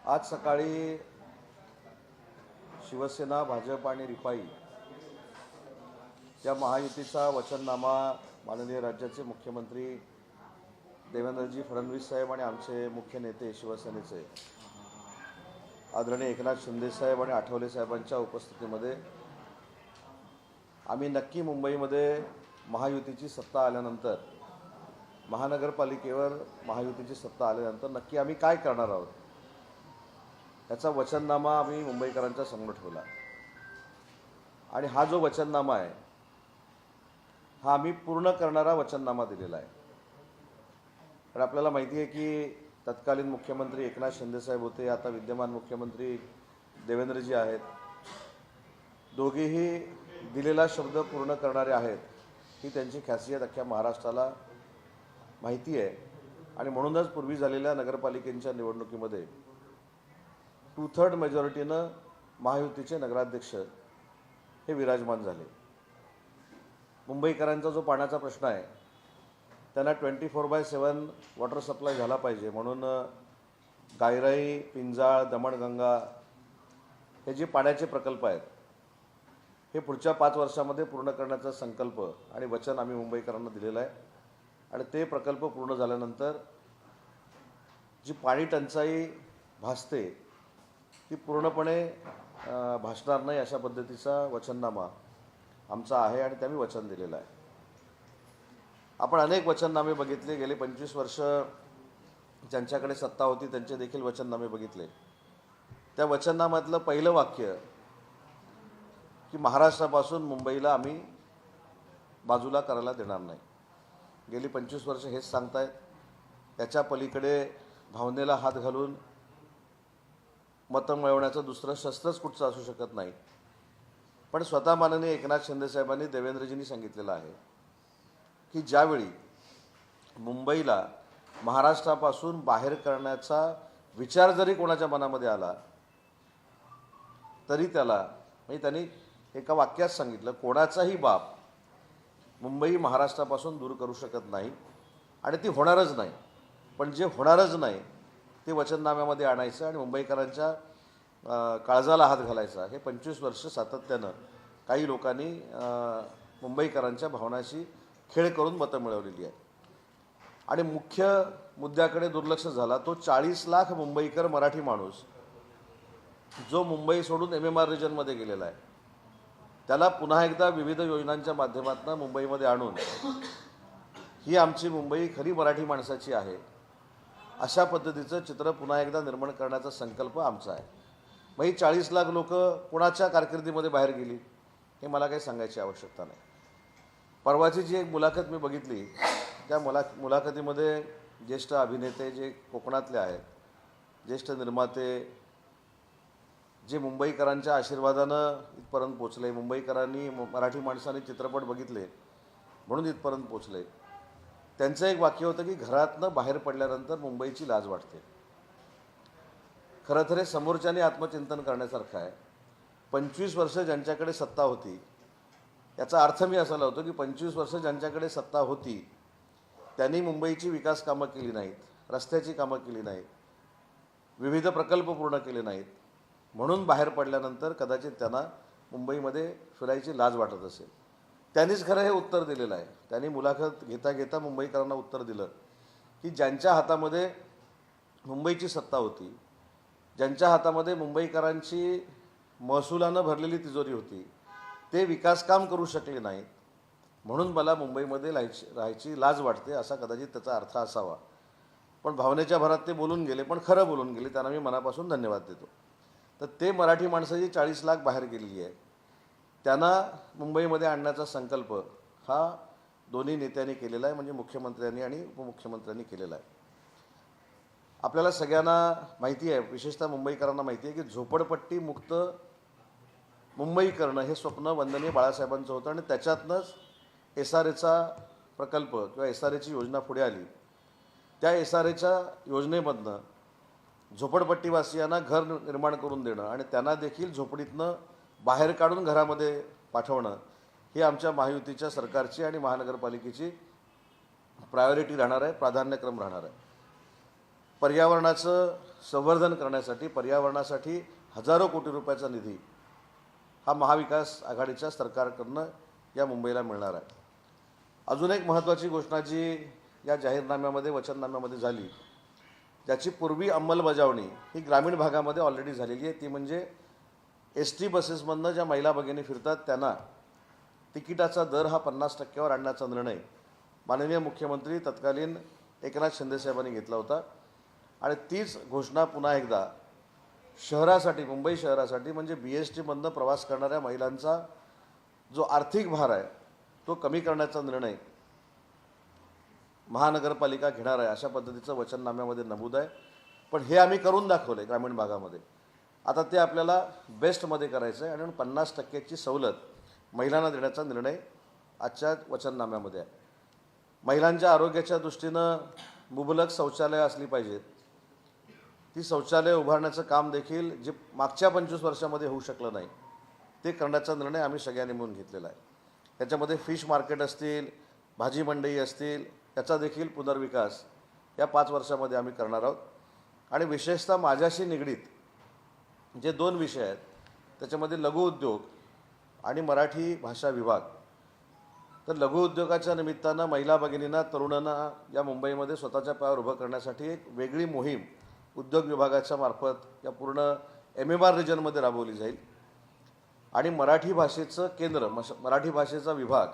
आज सकाळी शिवसेना, भाजप आणि रिपाई या महायुतीचा वचननामा माननीय राज्याचे मुख्यमंत्री देवेंद्रजी फडणवीस साहेब आणि आमचे मुख्य नेते शिवसेनेचे आदरणीय एकनाथ शिंदे साहेब आणि आठवले साहेबांच्या उपस्थितीमध्ये आम्ही नक्की मुंबईमध्ये महायुतीची सत्ता आल्यानंतर, महानगरपालिकेवर महायुतीची सत्ता आल्यानंतर नक्की आम्ही काय करणार आहोत याचा वचननामा आम्ही मुंबईकरांच्या समोर ठेवला. आणि हा जो वचननामा आहे हा आम्ही पूर्ण करणारा वचननामा दिलेला आहे. तर आपल्याला माहिती आहे की तत्कालीन मुख्यमंत्री एकनाथ शिंदे साहेब होते, आता विद्यमान मुख्यमंत्री देवेंद्रजी आहेत. दोघेही दिलेला शब्द पूर्ण करणारे आहेत ही त्यांची खासियत अख्ख्या महाराष्ट्राला माहिती आहे. आणि म्हणूनच पूर्वी झालेल्या नगरपालिकेच्या निवडणुकीमध्ये 2/3 मेजॉरिटीनं महायुतीचे नगराध्यक्ष हे विराजमान झाले. मुंबईकरांचा जो पाण्याचा प्रश्न आहे त्यांना 24/7 वॉटर सप्लाय झाला पाहिजे म्हणून गायराई, पिंजाळ, दमणगंगा हे जे पाण्याचे प्रकल्प आहेत हे पुढच्या 5 वर्षामध्ये पूर्ण करण्याचा संकल्प आणि वचन आम्ही मुंबईकरांना दिलेलं आहे. आणि ते प्रकल्प पूर्ण झाल्यानंतर जी पाणी टंचाई भासते ती पूर्णपणे भासणार नाही अशा पद्धतीचा वचननामा आमचा आहे आणि ते आम्ही वचन दिलेलं आहे. आपण अनेक वचननामे बघितले, गेले 25 वर्ष ज्यांच्याकडे सत्ता होती त्यांचे देखील वचननामे बघितले. त्या वचननाम्यातलं पहिलं वाक्य की महाराष्ट्रापासून मुंबईला आम्ही बाजूला करायला देणार नाही. गेली 25 वर्ष हेच सांगतायत. याच्या पलीकडे भावनेला हात घालून मतं मिळवण्याचं दुसरं शस्त्रच कुठचं असू शकत नाही. पण स्वतः माननीय एकनाथ शिंदे साहेबांनी, देवेंद्रजींनी सांगितलेलं आहे की ज्यावेळी मुंबईला महाराष्ट्रापासून बाहेर करण्याचा विचार जरी कोणाच्या मनामध्ये आला तरी त्याला, म्हणजे त्यांनी एका वाक्यात सांगितलं, कोणाचाही बाप मुंबई महाराष्ट्रापासून दूर करू शकत नाही आणि ती होणारच नाही. पण जे होणारच नाही ते वचननाम्यामध्ये आणायचं आणि मुंबईकरांच्या काळजाला हात घालायचा. हे 25 वर्ष सातत्यानं काही लोकांनी मुंबईकरांच्या भावनाशी खेळ करून मतं मिळवलेली आहे. आणि मुख्य मुद्द्याकडे दुर्लक्ष झाला, तो 40 लाख मुंबईकर मराठी माणूस जो मुंबई सोडून MMR रिजनमध्ये गेलेला आहे त्याला पुन्हा एकदा विविध योजनांच्या माध्यमातून मुंबईमध्ये आणून ही आमची मुंबई खरी मराठी माणसाची आहे अशा पद्धतीचं चित्र पुन्हा एकदा निर्माण करण्याचा संकल्प आमचा आहे. मग ही 40 लाख लोक कोणाच्या कारकिर्दीमध्ये बाहेर गेली हे मला काही सांगायची आवश्यकता नाही. परवाची जी एक मुलाखत मी बघितली त्या मुलाखतीमध्ये ज्येष्ठ अभिनेते जे कोकणातले आहेत, ज्येष्ठ निर्माते, जे मुंबईकरांच्या आशीर्वादानं इथपर्यंत पोचले, मुंबईकरांनी मराठी माणसांनी चित्रपट बघितले म्हणून इथपर्यंत पोचले, त्यांचं एक वाक्य होतं की घरातनं बाहेर पडल्यानंतर मुंबईची लाज वाटते. खरं तर हे समोरच्याने आत्मचिंतन करण्यासारखं आहे. 25 वर्ष ज्यांच्याकडे सत्ता होती, याचा अर्थ मी असा लावतो की 25 वर्ष ज्यांच्याकडे सत्ता होती त्यांनी मुंबईची विकास कामं केली नाहीत, रस्त्याची कामं केली नाहीत, विविध प्रकल्प पूर्ण केले नाहीत, म्हणून बाहेर पडल्यानंतर कदाचित त्यांना मुंबईमध्ये फिरायची लाज वाटत असेल. त्यांनीच खरं हे उत्तर दिलेलं आहे. त्यांनी मुलाखत घेता घेता मुंबईकरांना उत्तर दिलं की ज्यांच्या हातामध्ये मुंबईची सत्ता होती, ज्यांच्या हातामध्ये मुंबईकरांची महसुलानं भरलेली तिजोरी होती, ते विकासकाम करू शकले नाहीत म्हणून मला मुंबईमध्ये राहायची लाज वाटते, असा कदाचित त्याचा अर्थ असावा. पण भावनेच्या भरात ते बोलून गेले, पण खरं बोलून गेले, त्यांना मी मनापासून धन्यवाद देतो. तर ते मराठी माणसं जी 40 लाख बाहेर गेलेली आहे त्यांना मुंबईमध्ये आणण्याचा संकल्प हा दोन्ही नेत्यांनी केलेला आहे, म्हणजे मुख्यमंत्र्यांनी आणि उपमुख्यमंत्र्यांनी केलेला आहे. आपल्याला सगळ्यांना माहिती आहे, विशेषतः मुंबईकरांना माहिती आहे की झोपडपट्टी मुक्त मुंबई करणं हे स्वप्न वंदनीय बाळासाहेबांचं होतं आणि त्याच्यातनंच SRAचा प्रकल्प किंवा SRAची योजना पुढे आली. त्या SRAच्या योजनेमधनं झोपडपट्टीवासियांना घर निर्माण करून देणं आणि त्यांना देखील झोपडीतनं बाहेर काढून घरामध्ये पाठवणं ही आमच्या महायुतीच्या सरकारची आणि महानगरपालिकेची प्रायोरिटी राहणार आहे, प्राधान्यक्रम राहणार आहे. पर्यावरणाचं संवर्धन करण्यासाठी, पर्यावरणासाठी हजारो कोटी रुपयाचा निधी हा महाविकास आघाडीच्या सरकारकडनं या मुंबईला मिळणार आहे. अजून एक महत्त्वाची घोषणा जी या जाहीरनाम्यामध्ये, वचननाम्यामध्ये झाली, ज्याची पूर्वी अंमलबजावणी ही ग्रामीण भागामध्ये ऑलरेडी झालेली आहे, ती म्हणजे ST बसेसमधनं ज्या महिला भगिनी फिरतात त्यांना तिकिटाचा दर हा 50% आणण्याचा निर्णय माननीय मुख्यमंत्री तत्कालीन एकनाथ शिंदे साहेबांनी घेतला होता. आणि तीच घोषणा पुन्हा एकदा शहरासाठी, मुंबई शहरासाठी म्हणजे BSTमधनं प्रवास करणाऱ्या महिलांचा जो आर्थिक भार आहे तो कमी करण्याचा निर्णय महानगरपालिका घेणार आहे, अशा पद्धतीचं वचननाम्यामध्ये नमूद आहे. पण हे आम्ही करून दाखवलं आहे ग्रामीण भागामध्ये. आता ते आपल्याला बेस्टमध्ये करायचं आहे आणि 50%ची सवलत महिलांना देण्याचा निर्णय आजच्या वचननाम्यामध्ये आहे. महिलांच्या आरोग्याच्या दृष्टीनं मुबलक शौचालय असली पाहिजेत. ती शौचालय उभारण्याचं काम देखील जे मागच्या 25 वर्षामध्ये होऊ शकलं नाही ते करण्याचा निर्णय आम्ही सगळ्यांनी मिळून घेतलेला आहे. त्याच्यामध्ये फिश मार्केट असतील, भाजी मंडई असतील, त्याचा देखील पुनर्विकास या 5 वर्षामध्ये आम्ही करणार आहोत. आणि विशेषतः माझ्याशी निगडीत जे 2 विषय आहेत त्याच्यामध्ये लघुउद्योग आणि मराठी भाषा विभाग. तर लघुउद्योगाच्या निमित्तानं महिला भगिनींना, तरुणांना या मुंबईमध्ये स्वतःच्या पायावर उभं करण्यासाठी एक वेगळी मोहीम उद्योग विभागाच्या मार्फत या पूर्ण MMR रिजनमध्ये राबवली जाईल. आणि मराठी भाषेचं केंद्र, मराठी भाषेचा विभाग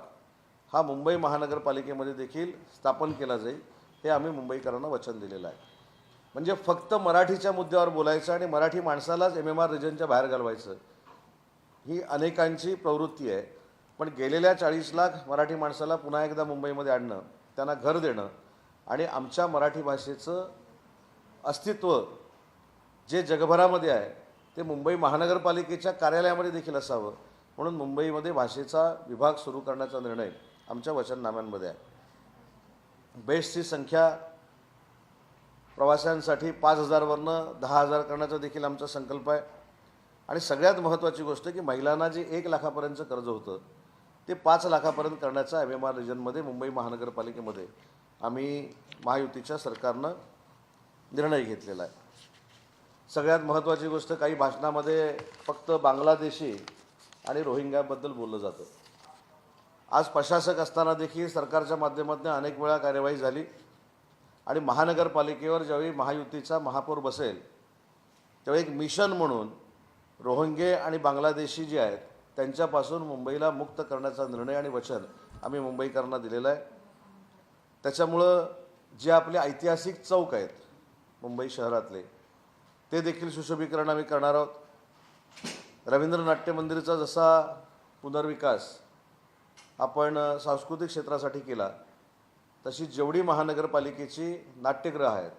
हा मुंबई महानगरपालिकेमध्ये देखील स्थापन केला जाईल, हे आम्ही मुंबईकरांना वचन दिलेलं आहे. म्हणजे फक्त मराठीच्या मुद्द्यावर बोलायचं आणि मराठी माणसालाच MMR रिजनच्या बाहेर घालवायचं ही अनेकांची प्रवृत्ती आहे. पण गेलेल्या 40 लाख मराठी माणसाला पुन्हा एकदा मुंबईमध्ये आणणं, त्यांना घर देणं आणि आमच्या मराठी भाषेचं अस्तित्व जे जगभरामध्ये आहे ते मुंबई महानगरपालिकेच्या कार्यालयामध्ये देखील असावं, म्हणून मुंबईमध्ये भाषेचा विभाग सुरू करण्याचा निर्णय आमच्या वचननाम्यांमध्ये आहे. बेस्टची संख्या प्रवाशांसाठी 5,000वरनं 10,000 करण्याचा देखील आमचा संकल्प आहे. आणि सगळ्यात महत्त्वाची गोष्ट की महिलांना जे 1 लाखापर्यंतचं कर्ज होतं ते 5 लाखापर्यंत करण्याचा MMR रिजनमध्ये, मुंबई महानगरपालिकेमध्ये आम्ही महायुतीच्या सरकारनं निर्णय घेतलेला आहे. सगळ्यात महत्त्वाची गोष्ट, काही भाषणामध्ये फक्त बांगलादेशी आणि रोहिंग्याबद्दल बोललं जातं. आज प्रशासक असताना देखील सरकारच्या माध्यमातून अनेक वेळा कार्यवाही झाली. आणि महानगरपालिकेवर ज्यावेळी महायुतीचा महापौर बसेल त्यावेळी एक मिशन म्हणून रोहिंगे आणि बांगलादेशी जे आहेत त्यांच्यापासून मुंबईला मुक्त करण्याचा निर्णय आणि वचन आम्ही मुंबईकरांना दिलेलं आहे. त्याच्यामुळं जे आपले ऐतिहासिक चौक आहेत मुंबई शहरातले ते देखील सुशोभीकरण आम्ही करणार आहोत. रवींद्र नाट्य मंदिरचा जसा पुनर्विकास आपण सांस्कृतिक क्षेत्रासाठी केला, तशी जेवढी महानगरपालिकेची नाट्यगृह आहेत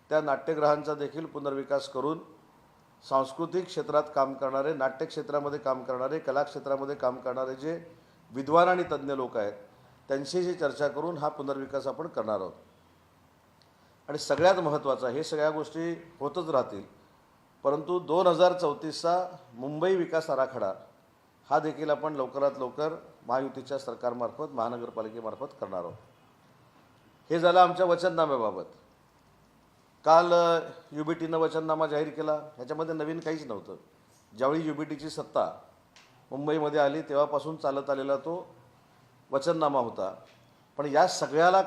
त्या नाट्यगृहांचा देखील पुनर्विकास करून सांस्कृतिक क्षेत्रात काम करणारे, नाट्य क्षेत्रामध्ये काम करणारे, कला क्षेत्रामध्ये काम करणारे जे विद्वान आणि तज्ज्ञ लोक आहेत त्यांच्याशी चर्चा करून हा पुनर्विकास आपण करणार आहोत. आणि सगळ्यात महत्त्वाचं, हे सगळ्या गोष्टी होतच राहतील, परंतु 2034चा मुंबई विकास आराखडा हा देखील आपण लवकरात लवकर महायुतीच्या सरकारमार्फत, महानगरपालिकेमार्फत करणार आहोत. हे झालं आमच्या वचननाम्याबाबत. काल UBTनं वचननामा जाहीर केला, ह्याच्यामध्ये नवीन काहीच नव्हतं. ज्यावेळी UBTची सत्ता मुंबईमध्ये आली तेव्हापासून चालत आलेला तो वचननामा होता. पण या सगळ्याला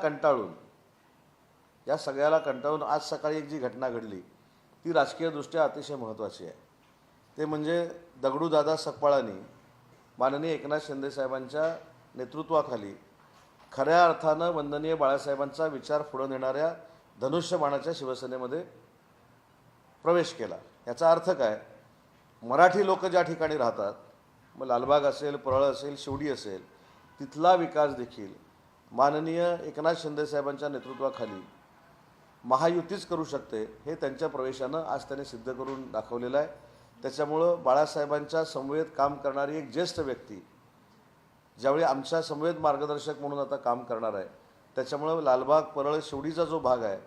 कंटाळून आज सकाळी एक जी घटना घडली ती राजकीयदृष्ट्या अतिशय महत्त्वाची आहे. ते म्हणजे दगडूदादा सकपाळांनी माननीय एकनाथ शिंदे साहेबांच्या नेतृत्वाखाली खऱ्या अर्थानं वंदनीय बाळासाहेबांचा विचार पुढे नेणाऱ्या धनुष्यबाणाच्या शिवसेनेमध्ये प्रवेश केला. याचा अर्थ काय, मराठी लोक ज्या ठिकाणी राहतात, मग लालबाग असेल, परळ असेल, शिवडी असेल, तिथला विकास देखील माननीय एकनाथ शिंदे साहेबांच्या नेतृत्वाखाली महायुतीच करू शकते, हे त्यांच्या प्रवेशानं आज त्यांनी सिद्ध करून दाखवलेलं आहे. त्याच्यामुळं बाळासाहेबांच्या समवेत काम करणारी एक ज्येष्ठ व्यक्ती ज्यावेळी आमच्या समवेत मार्गदर्शक म्हणून आता काम करणार आहे, त्याच्यामुळं लालबाग, परळ, शिवडीचा जो भाग आहे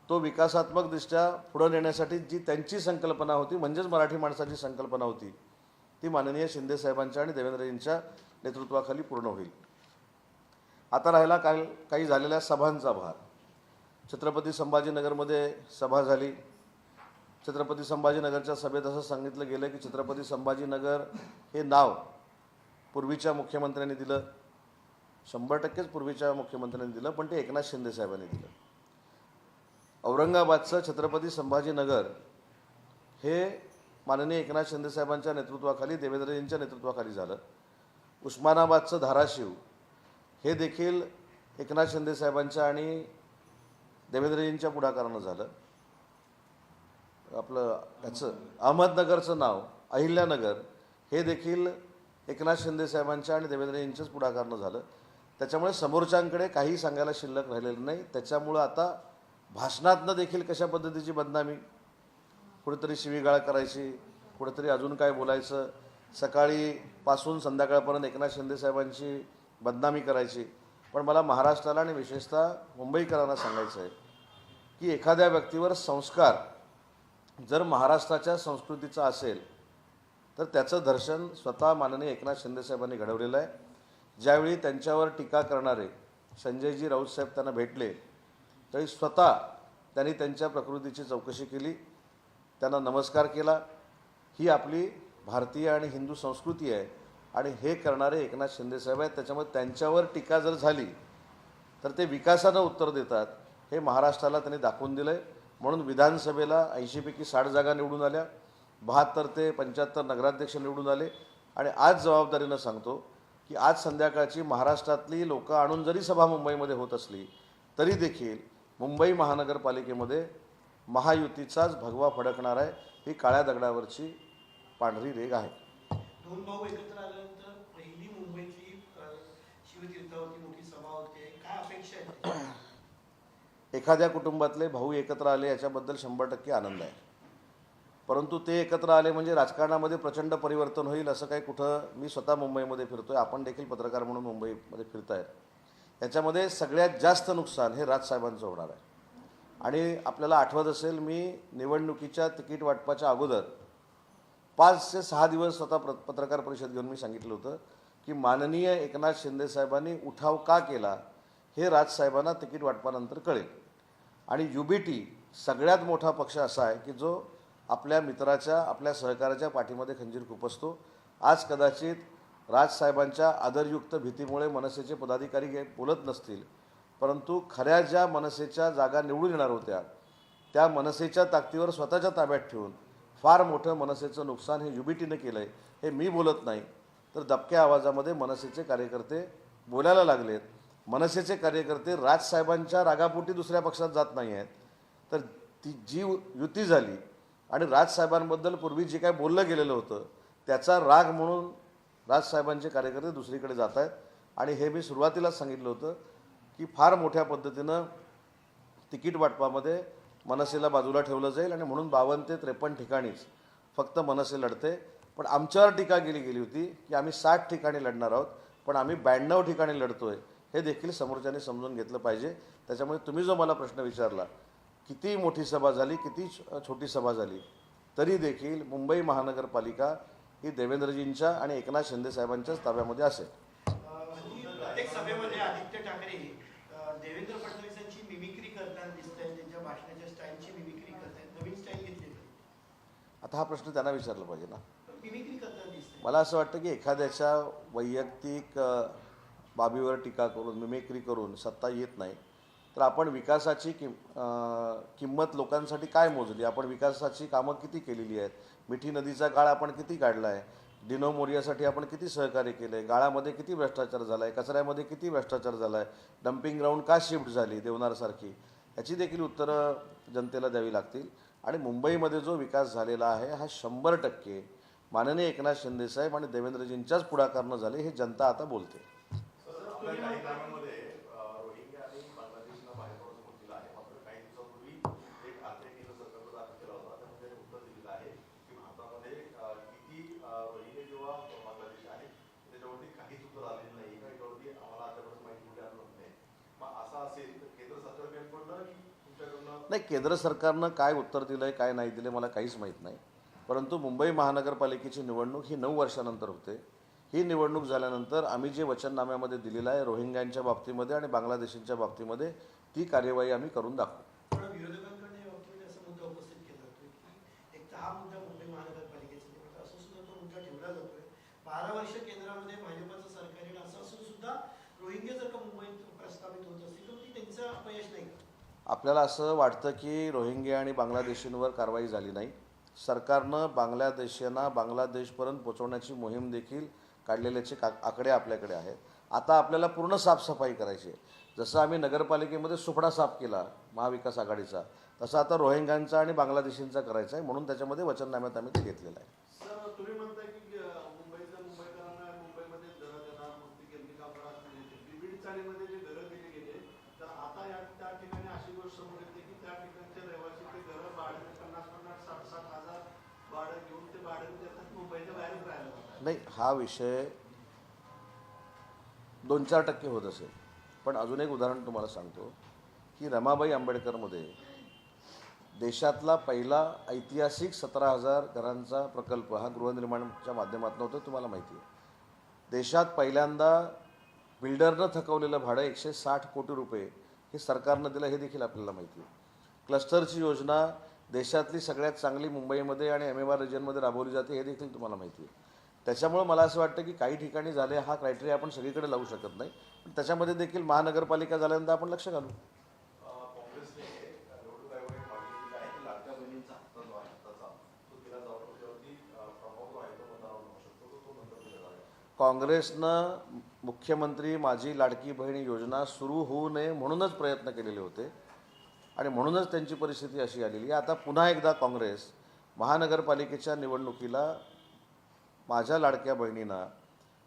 तो विकासात्मकदृष्ट्या पुढे नेण्यासाठी जी त्यांची संकल्पना होती, म्हणजेच मराठी माणसाची संकल्पना होती, ती माननीय शिंदे साहेबांच्या आणि देवेंद्रजींच्या नेतृत्वाखाली पूर्ण होईल. आता राहिला काही झालेल्या सभांचा भार. छत्रपती संभाजीनगरमध्ये सभा झाली. छत्रपती संभाजीनगरच्या सभेत असं सांगितलं गेलं की छत्रपती संभाजीनगर हे नाव पूर्वीच्या मुख्यमंत्र्यांनी दिलं, 100%च पूर्वीच्या मुख्यमंत्र्यांनी दिलं, पण ते एकनाथ शिंदे साहेबांनी दिलं. औरंगाबादचं छत्रपती संभाजीनगर हे माननीय एकनाथ शिंदे साहेबांच्या नेतृत्वाखाली, देवेंद्रजींच्या नेतृत्वाखाली झालं. उस्मानाबादचं धाराशिव हे देखील एकनाथ शिंदे साहेबांच्या आणि देवेंद्रजींच्या पुढाकारानं झालं. आपलं याचं अहमदनगरचं नाव अहिल्यानगर हे देखील एकनाथ शिंदे साहेबांच्या आणि देवेंद्रजींच्याच पुढाकारानं झालं. त्याच्यामुळे समोरच्यांकडे काही सांगायला शिल्लक राहिलेलं नाही. त्याच्यामुळं आता भाषणातनं देखील कशा पद्धतीची बदनामी, कुठेतरी शिवीगाळ करायची, कुठेतरी अजून काय बोलायचं, सकाळीपासून संध्याकाळपर्यंत एकनाथ शिंदे साहेबांची बदनामी करायची. पण मला महाराष्ट्राला आणि विशेषतः मुंबईकरांना सांगायचं आहे की एखाद्या व्यक्तीवर संस्कार जर महाराष्ट्राच्या संस्कृतीचा असेल तर त्याचं दर्शन स्वतः माननीय एकनाथ शिंदे साहेबांनी घडवलेलं आहे. ज्यावेळी त्यांच्यावर टीका करणारे संजयजी राऊत साहेब त्यांना भेटले त्यावेळी स्वतः त्यांनी त्यांच्या प्रकृतीची चौकशी केली, त्यांना नमस्कार केला. ही आपली भारतीय आणि हिंदू संस्कृती आहे आणि हे करणारे एकनाथ शिंदे साहेब आहेत. त्याच्यामुळे त्यांच्यावर टीका जर झाली तर ते विकासानं उत्तर देतात हे महाराष्ट्राला त्यांनी दाखवून दिलं आहे. म्हणून विधानसभेला 80 पैकी 60 जागा निवडून आल्या, 72 ते 75 नगराध्यक्ष निवडून आले. आणि आज जबाबदारीनं सांगतो की आज संध्याकाळची महाराष्ट्रातली लोक आणून जरी सभा मुंबईमध्ये होत असली तरी देखील मुंबई महानगरपालिकेमध्ये महायुतीचाच भगवा फडकणार आहे. ही काळ्या दगडावरची पांढरी रेघ आहे. दोन भाऊ एकत्र आल्यानंतर पहिली मुंबईची शिवतीर्थावरती मोठी सभा होते, काय अपेक्षा आहे? एखाद्या कुटुंबातले भाऊ एकत्र आले याच्याबद्दल 100% आनंद आहे. परंतु ते एकत्र आले म्हणजे राजकारणामध्ये प्रचंड परिवर्तन होईल असं काही कुठं, मी स्वतः मुंबईमध्ये फिरतोय, आपण देखील पत्रकार म्हणून मुंबईमध्ये फिरतायत, याच्यामध्ये सगळ्यात जास्त नुकसान हे राजसाहेबांचं होणार आहे. आणि आपल्याला आठवत असेल, मी निवडणुकीच्या तिकीट वाटपाच्या अगोदर 5 ते 6 दिवस स्वतः पत्रकार परिषद घेऊन मी सांगितलं होतं की माननीय एकनाथ शिंदे साहेबांनी उठाव का केला हे राजसाहेबांना तिकीट वाटपानंतर कळेल. आणि UBT सगळ्यात मोठा पक्ष असा आहे की जो आपल्या मित्राच्या, आपल्या सहकार्याच्या पाठीमध्ये खंजीर खुपसतो. आज कदाचित राजसाहेबांच्या आदरयुक्त भीतीमुळे मनसेचे पदाधिकारी बोलत नसतील, परंतु खऱ्या ज्या मनसेच्या जागा निवडून येणार होत्या त्या मनसेच्या ताकदीवर स्वतःच्या ताब्यात ठेवून फार मोठं मनसेचं नुकसान हे UBTनं केलं आहे. हे मी बोलत नाही तर दबक्या आवाजामध्ये मनसेचे कार्यकर्ते बोलायला लागलेत. मनसेचे कार्यकर्ते राजसाहेबांच्या रागापोटी दुसऱ्या पक्षात जात नाही आहेत, तर ती जी युती झाली आणि राजसाहेबांबद्दल पूर्वी जे काय बोललं गेलेलं होतं त्याचा राग म्हणून राजसाहेबांचे कार्यकर्ते दुसरीकडे जात आहेत. आणि हे मी सुरुवातीलाच सांगितलं होतं की फार मोठ्या पद्धतीनं तिकीट वाटपामध्ये मनसेला बाजूला ठेवलं जाईल आणि म्हणून 52 ते 53 ठिकाणीच फक्त मनसे लढते. पण आमच्यावर टीका केली होती की आम्ही 60 ठिकाणी लढणार आहोत, पण आम्ही 92 ठिकाणी लढतोय, हे देखील समोरच्याने समजून घेतलं पाहिजे. त्याच्यामुळे तुम्ही जो मला प्रश्न विचारला, किती मोठी सभा झाली, किती छोटी सभा झाली, तरी देखील मुंबई महानगरपालिका ही देवेंद्रजींच्या आणि एकनाथ शिंदे साहेबांच्याच ताब्यामध्ये असेल. प्रत्येक सभेमध्ये आदित्य ठाकरे देवेंद्र फडणवीसांची मिमिक्री करताना दिसत आहेत, त्यांच्या भाषणाच्या स्टाईलची मिमिक्री करतायत, नवीन स्टाईल घेतली. आता हा प्रश्न त्यांना विचारला पाहिजे ना. मिमिक्री करताना दिसत मला असं वाटतं की एखाद्याच्या वैयक्तिक बाबीवर टीका करून, मिमिक्री करून सत्ता येत नाही. तर आपण विकासाची किंमत लोकांसाठी काय मोजली, आपण विकासाची कामं किती केलेली आहेत, मिठी नदीचा गाळ आपण किती काढला आहे, डिनो मोरियासाठी आपण किती सहकार्य केलं आहे, गाळामध्ये किती भ्रष्टाचार झाला आहे, कचऱ्यामध्ये किती भ्रष्टाचार झाला आहे, डम्पिंग ग्राउंड का शिफ्ट झाली देवनारसारखी, याची देखील उत्तरं जनतेला द्यावी लागतील. आणि मुंबईमध्ये जो विकास झालेला आहे हा 100% माननीय एकनाथ शिंदे साहेब आणि देवेंद्रजींच्याच पुढाकारानं झाले, हे जनता आता बोलते. नाही, केंद्र सरकारनं काय उत्तर दिलं आहे, काय नाही दिलं मला काहीच माहीत नाही. परंतु मुंबई महानगरपालिकेची निवडणूक ही 9 वर्षानंतर होते. ही निवडणूक झाल्यानंतर आम्ही जे वचननाम्यामध्ये दिलेलं आहे रोहिंग्यांच्या बाबतीमध्ये आणि बांगलादेशींच्या बाबतीमध्ये ती कार्यवाही आम्ही करून दाखवू. पण विरोधकांकडून या बाबतीमध्ये असा मुद्दा उपस्थित केला जातोय की एक तर हा मुद्दा मुंबई महानगरपालिकेचा निवडणूक असं सुद्धा तो मुद्दा ठेवला जातोय. 12 वर्ष केंद्रामध्ये भाजपचं सरकार येईल असं असून सुद्धा रोहिंग्या जर का मुंबईत प्रस्तावित होत असतील तर ती त्यांचं अपयश नाही का? आपल्याला असं वाटतं की रोहिंग्या आणि बांगलादेशींवर कारवाई झाली नाही. सरकारनं बांगलादेशींना बांगलादेशपर्यंत पोहोचवण्याची मोहीम देखील काढलेल्याचे आकडे आपल्याकडे आहेत. आता आपल्याला पूर्ण साफसफाई करायची आहे. जसं आम्ही नगरपालिकेमध्ये सुपडा साफ केला महाविकास आघाडीचा, तसं आता रोहिंग्यांचा आणि बांगलादेशींचा करायचा आहे. म्हणून त्याच्यामध्ये वचननाम्यात आम्ही ते घेतलेलं आहे. सर, तुम्ही म्हणताय की मुंबईकरांना मुंबईमध्ये घरं देणार, मुक्ती केंद्रीय कामगार असलेले बीड चाळीमध्ये जे घरं दिले गेले, तर आता त्या ठिकाणी अशी गोष्ट समोर येते की त्या ठिकाणचे रहिवासी ते घरं भाड्याने 50-50, 60-60 हजार भाडं घेऊन ते भाड्याने देतात, मुंबईच्या बाहेरच राहायला जातात. नाही, हा विषय 2-4% होत असेल. पण अजून एक उदाहरण तुम्हाला सांगतो की रमाबाई आंबेडकरमध्ये देशातला पहिला ऐतिहासिक 17,000 घरांचा प्रकल्प हा गृहनिर्माणच्या माध्यमातून होतो. तुम्हाला माहिती आहे, देशात पहिल्यांदा बिल्डरनं थकवलेलं भाडं 160 कोटी रुपये हे सरकारनं दिलं, हे देखील आपल्याला माहिती आहे. क्लस्टरची योजना देशातली सगळ्यात चांगली मुंबईमध्ये आणि MMR रिजनमध्ये राबवली जाते, हे देखील तुम्हाला माहिती आहे. त्याच्यामुळं मला असं वाटतं की काही ठिकाणी झाले, हा क्रायटेरिया आपण सगळीकडे लावू शकत नाही. पण त्याच्यामध्ये देखील महानगरपालिका झाल्यानंतर आपण लक्ष घालू. काँग्रेसने निवडणूक आयोगाने मागणी केली आहे की लाडक्या बहिणींचा हप्ता जो आहे हप्ताचा तो दिला जावा, त्याच्यावरती प्रभाव जो आहे तो मतदारांवर होऊ शकतो, तो नंतर दिला जावा. काँग्रेसनं मुख्यमंत्री माझी लाडकी बहीण योजना सुरू होऊ नये म्हणूनच प्रयत्न केलेले होते आणि म्हणूनच त्यांची परिस्थिती अशी आलेली आहे. आता पुन्हा एकदा काँग्रेस महानगरपालिकेच्या निवडणुकीला माझ्या लाडक्या बहिणींना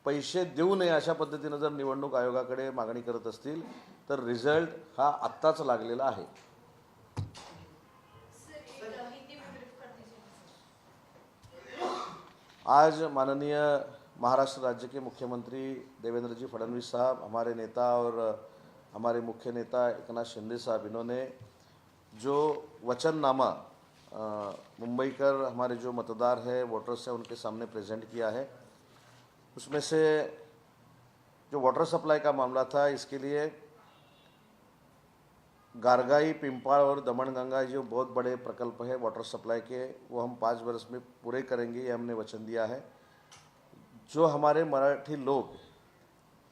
पैसे देऊ नये अशा पद्धतीनं जर निवडणूक आयोगाकडे मागणी करत असतील तर रिझल्ट हा आत्ताच लागलेला आहे. आज माननीय महाराष्ट्र राज्य के मुख्यमंत्री देवेंद्र जी फडणवीस साहब, हमारे नेता और हमारे मुख्य नेता एकनाथ शिंदे साहब, इन्होंने जो वचननामा मुंबईकर हमारे जो मतदार हैं, वोटर्स हैं, उनके सामने प्रेजेंट किया है, उसमें से जो वाटर सप्लाई का मामला था, इसके लिए गारगाई, पिंपाड़ और दमनगंगा जो बहुत बड़े प्रकल्प है वाटर सप्लाई के, वो हम 5 वर्ष में पूरे करेंगे, ये हमने वचन दिया है. जो हमारे मराठी लोग,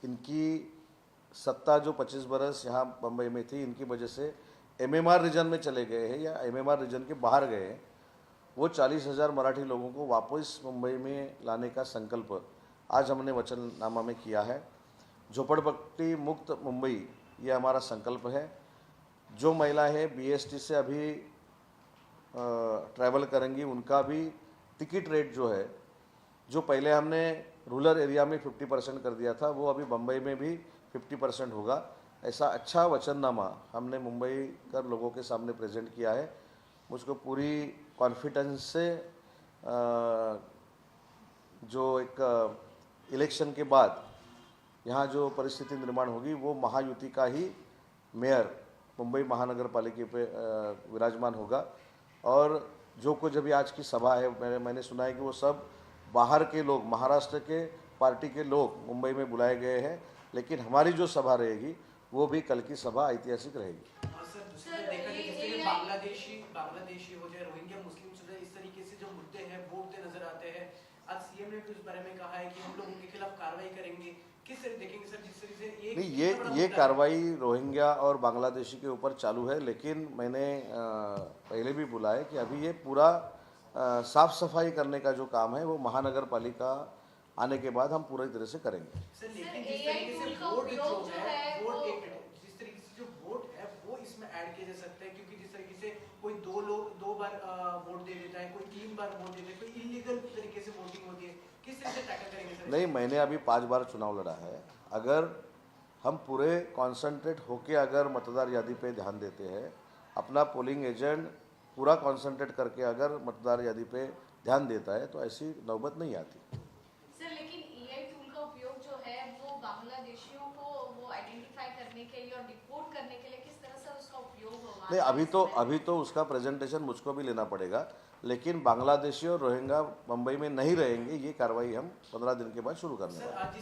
इनकी सत्ता जो 25 बरस यहाँ बम्बई में थी, इनकी वजह से MMR रीजन में चले गए हैं या MMR रीजन के बाहर गए हैं, वो 40,000 मराठी लोगों को वापस मुंबई में लाने का संकल्प आज हमने वचननामा में किया है. झोपड़पट्टी मुक्त मुंबई ये हमारा संकल्प है. जो महिलाएं BST से अभी ट्रैवल करेंगी, उनका भी टिकट रेट जो है, जो पहले हमने रूरल एरिया में 50% कर दिया था, वो अभी बम्बई में भी 50% होगा. ऐसा अच्छा वचननामा हमने मुंबई कर लोगों के सामने प्रेजेंट किया है. मुझको पूरी कॉन्फिडेंस से जो एक इलेक्शन के बाद यहाँ जो परिस्थिति निर्माण होगी, वो महायुति का ही मेयर मुंबई महानगर पालिका पे विराजमान होगा. और जो कुछ अभी आज की सभा है, मैंने सुना है कि वो सब बाहर के लोग, महाराष्ट्र के पार्टी के लोग मुंबई में बुलाए गए हैं, लेकिन हमारी जो सभा रहेगी वो भी कल की सभा ऐतिहासिक रहेगी. सर, दूसरी तरफ देखा जाए, जैसे बांग्लादेशी हो जाए, रोहिंग्या मुस्लिम हो जाए, इस तरीके से जो मुद्दे हैं बोलते नजर आते हैं. आज CM ने भी उस बारे में कहा है कि हम लोग उनके खिलाफ कार्रवाई करेंगे. किस तरह देखेंगे सर, जिस तरह से नहीं, ये कार्रवाई रोहिंग्या और बांग्लादेशी के ऊपर चालू है, लेकिन मैंने पहले भी बोला है कि अभी ये पूरा साफ सफाई करने का जो काम है वो महानगर पालिका आने के बाद हम पूरी तरह से करेंगे. सर, लेकिन जिस तरीके से वोट जो है, जिस तरीके से जो वोट है वो इसमें ऐड किया जा सकता है, क्योंकि जिस तरीके से कोई दो बार वोट दे देता है, कोई 3 बार वोट देता है, कोई इलीगल तरीके से वोटिंग होती है, किस तरह से टैकल करेंगे सर? नहीं, मैंने अभी 5 बार चुनाव लड़ा है. अगर हम पूरे कॉन्सेंट्रेट होके अगर मतदार यादी पे ध्यान देते हैं, अपना पोलिंग एजेंट पूरा कॉन्सेंट्रेट करके अगर मतदार यादी पे ध्यान देता है, तो ऐसी नौबत नहीं आती. सर, लेकिन EI टूल का उपयोग जो है वो बांग्लादेशियों को वो आइडेंटिफाई करने के लिए और डिपोर्ट करने के लिए किस तरह से उसका उपयोग होगा? नहीं, अभी तो उसका प्रेजेंटेशन मुझको भी लेना पड़ेगा, लेकिन बांग्लादेशी और रोहिंग्या मुंबई में नहीं रहेंगे, ये कार्रवाई हम 15 दिन के बाद शुरू करने सर, वाले हैं। आज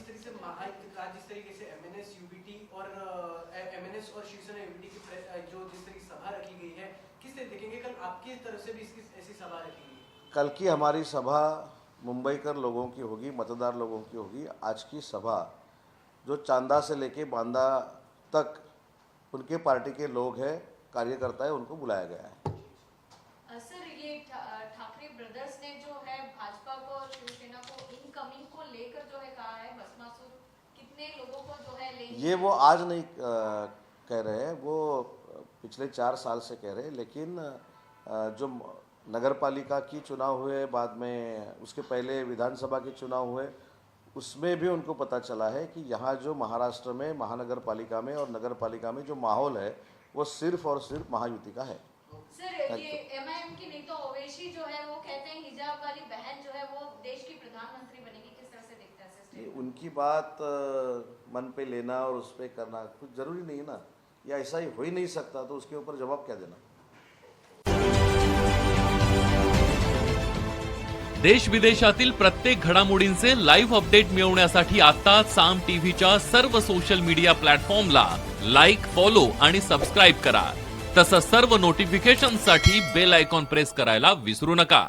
जिस तरीके से एमएनएस यूबीटी और एमएनएस और शिवसेना यूबीटी की जो जिस तरह की सभा रखी गई है, किस तरह देखेंगे? कल आपकी तरफ से भी इसकी ऐसी सभा रखी गई? कल की हमारी सभा मुंबई कर लोगों की होगी, मतदार लोगों की होगी। आज की सभा जो चांदा से लेके बांदा तक उनके पार्टी के लोग हैं, कार्यकर्ता है, उनको बुलाया गया है। सर, ये ठाकरे ब्रदर्स ने जो है भाजपा को और शिवसेना को इनकमिंग को लेकर जो है कहा है, भस्मासुर कितने लोगों को जो है लेंगे? ये वो आज नहीं कह रहे हैं, वो पिछले 4 साल से कह रहे हैं, लेकिन जो नगर पालिका की चुनाव हुए, बाद में उसके पहले विधानसभा के चुनाव हुए, उसमें भी उनको पता चला है कि यहाँ जो महाराष्ट्र में महानगर पालिका में और नगर पालिका में जो माहौल है वो सिर्फ और सिर्फ महायुति का है। सर, ये एमआईएम की नेता ओवैसी जो है वो कहते हैं हिजाब वाली बहन जो है वो देश की प्रधानमंत्री बनेगी, किस तरह से देखते हैं सर? ये उनकी बात मन पे लेना और उस पर करना कुछ जरूरी नहीं है ना, या ऐसा ही हो ही नहीं सकता, तो उसके ऊपर जवाब क्या देना। देश विदेशातील प्रत्येक घडामोडींचे लाईव्ह अपडेट मिळवण्यासाठी आता साम टीव्हीच्या सर्व सोशल मीडिया प्लॅटफॉर्मला लाईक, फॉलो आणि सबस्क्राईब करा. तसंच सर्व नोटिफिकेशनसाठी बेल आयकॉन प्रेस करायला विसरू नका.